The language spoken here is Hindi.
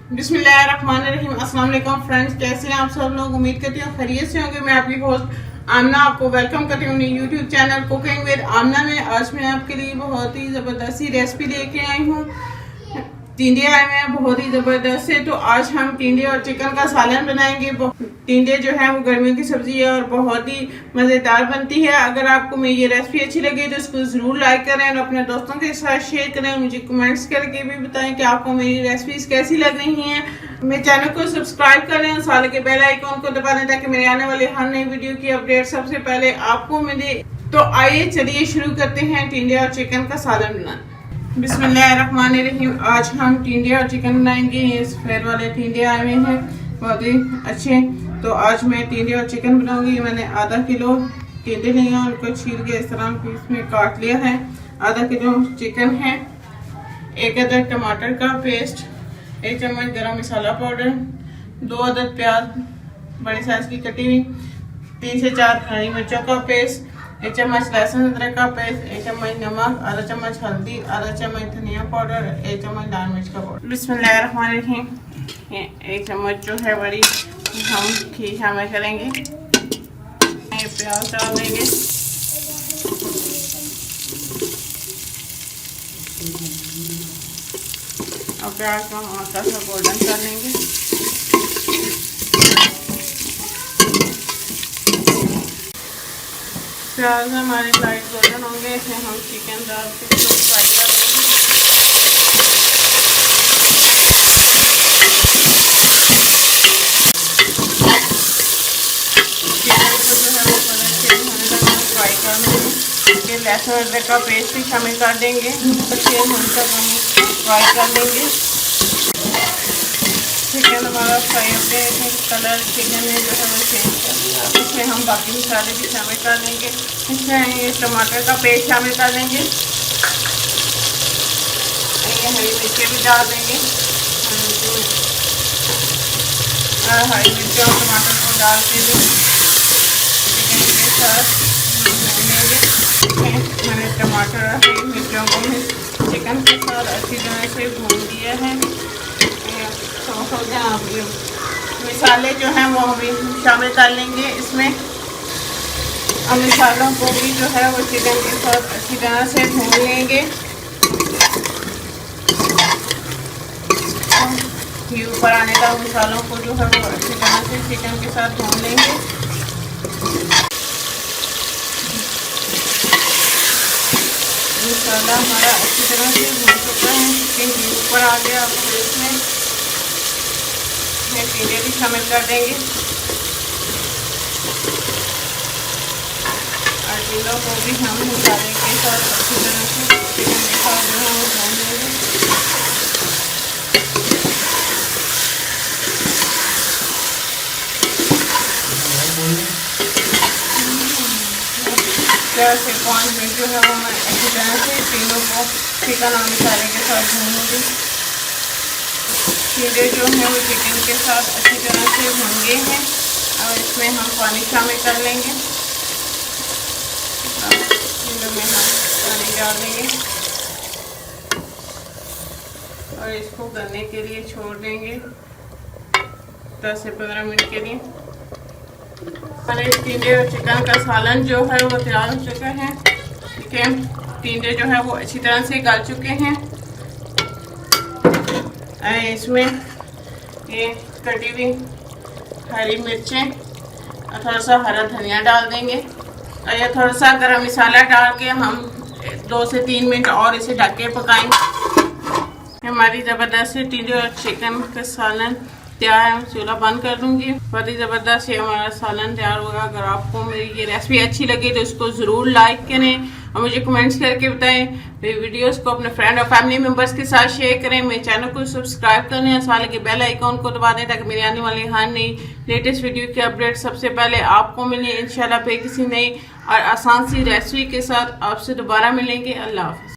बिस्मिल्लाहिर्रहमानिर्रहीम। अस्सलाम वालेकुम फ्रेंड्स, कैसे हैं आप सब लोग। उम्मीद करती हूँ खैरियत से होंगे। मैं आपकी होस्ट आमना आपको वेलकम करती हूँ अपनी यूट्यूब चैनल कुकिंग विद आमना में। आज मैं आपके लिए बहुत ही ज़बरदस्त रेसिपी लेके आई हूँ। टिंडे आए हुए हैं बहुत ही ज़बरदस्त से। तो आज हम टिंडे और चिकन का सालन बनाएंगे। टिंडे जो है वो गर्मियों की सब्जी है और बहुत ही मज़ेदार बनती है। अगर आपको मेरी ये रेसिपी अच्छी लगे तो इसको ज़रूर लाइक करें और अपने दोस्तों के साथ शेयर करें। मुझे कमेंट्स करके भी बताएं कि आपको मेरी रेसिपीज कैसी लग रही हैं। मेरे चैनल को सब्सक्राइब करें और साथ के बेल आइकॉन को दबा दें ताकि मेरे आने वाले हर नई वीडियो की अपडेट सबसे पहले आपको मिले। तो आइए चलिए शुरू करते हैं टिंडे और चिकन का सालन बनाना। बिस्मिल्लाहिर्रहमानिर्रहीम। आज हम टिंडे और चिकन बनाएंगे। ये सफेद वाले टिंडे आए हुए हैं बहुत ही अच्छे। तो आज मैं टिंडे और चिकन बनाऊंगी। मैंने आधा किलो टिंडे लिए हैं, उनको छील के इस तरह पीस में काट लिया है। आधा किलो चिकन है, एक अदद टमाटर का पेस्ट, 1 चम्मच गरम मसाला पाउडर, 2 अदद प्याज बड़ी साइज की कटी हुई, 3 से 4 हरी मिर्चों का पेस्ट, 1 चम्मच लहसुन अदरक का पेस्ट, 1 चम्मच नमक, आधा चम्मच हल्दी, आधा चम्मच धनिया पाउडर, 1 चम्मच लाल मिर्च का पाउडर। बिस्मिल्लाहिर्रहमानिर्रहीम। 1 चम्मच जो है बड़ी हम घी शामिल करेंगे। प्याज डाल देंगे, और प्याज को हम हल्का सा गोल्डन कर लेंगे। प्याज हमारे लाइट गोल्डन होंगे, इसमें हम चिकन डाल के फ्राई कर देंगे। चिकन को जो है वो कलर चेंज होने तक हम फ्राई कर लेंगे। लहसुन अदरक का पेस्ट भी शामिल कर देंगे, चेंज होने तक हम फ्राई कर लेंगे। चिकन हमारा फ्राई होते हैं, कलर चिकन में जो है वो चेंज कर दिया। इसमें हम बाकी मसाले भी शामिल कर लेंगे। इसमें ये टमाटर का पेस्ट शामिल कर लेंगे, ये हरी मिर्चें भी डाल देंगे। हरी मिर्चें और टमाटर को डाल के भी चिकन के साथ भून लेंगे। मैंने टमाटर और हरी मिर्चों को भी चिकन के साथ अच्छी तरह से भून दिया है। हो जाए आप ये मसाले जो हैं वो भी शामिल कर लेंगे इसमें। अब मसालों को भी जो है वो चिकन के साथ अच्छी तरह से भून लेंगे। घी ऊपर आने तक मसालों को जो है वो अच्छी तरह से चिकन के साथ भून लेंगे। मसाला हमारा अच्छी तरह से भून चुका है, चिकन घी ऊपर आ गया। अब इसमें टिंडे भी शामिल कर देंगे और टिंडों को भी हम मसाले के साथ अच्छी तरह से चिकन के साथ जो है वो भून देंगे। चार से 5 मिनट जो है वो मैं अच्छी तरह से टिंडों को चिकन और मसाले के साथ भूनूंगी। टिंडे जो है वो चिकन के साथ अच्छी तरह से भून गए हैं। और इसमें हम पानी शामिल कर लेंगे। टिंडों में हम पानी डाल देंगे और इसको गलने के लिए छोड़ देंगे 10 से 15 मिनट के लिए। हमारे टिंडे और चिकन का सालन जो है वो तैयार हो चुका है। ठीक है, टिंडे जो है वो अच्छी तरह से गल चुके हैं। इसमें ये कटी हुई हरी मिर्चें और थोड़ा सा हरा धनिया डाल देंगे और ये थोड़ा सा गरम मसाला डाल के हम 2 से 3 मिनट और इसे ढक के पकाएंगे। हमारी ज़बरदस्त टिंडे और चिकन का सालन तैयार है। चूल्हा बंद कर दूंगी। बहुत ही ज़बरदस्त ये हमारा सालन तैयार होगा। अगर आपको मेरी ये रेसिपी अच्छी लगी तो इसको ज़रूर लाइक करें और मुझे कमेंट्स करके बताएं। मेरी वीडियोस को अपने फ्रेंड और फैमिली मेम्बर्स के साथ शेयर करें। मेरे चैनल को सब्सक्राइब करें और साथ के बेल आइकॉन को दबा दें ताकि मेरी आने वाली हर नई लेटेस्ट वीडियो की अपडेट सबसे पहले आपको मिले। इंशाल्लाह फिर किसी नई और आसान सी रेसिपी के साथ आपसे दोबारा मिलेंगे। अल्लाह हाफ़िज़।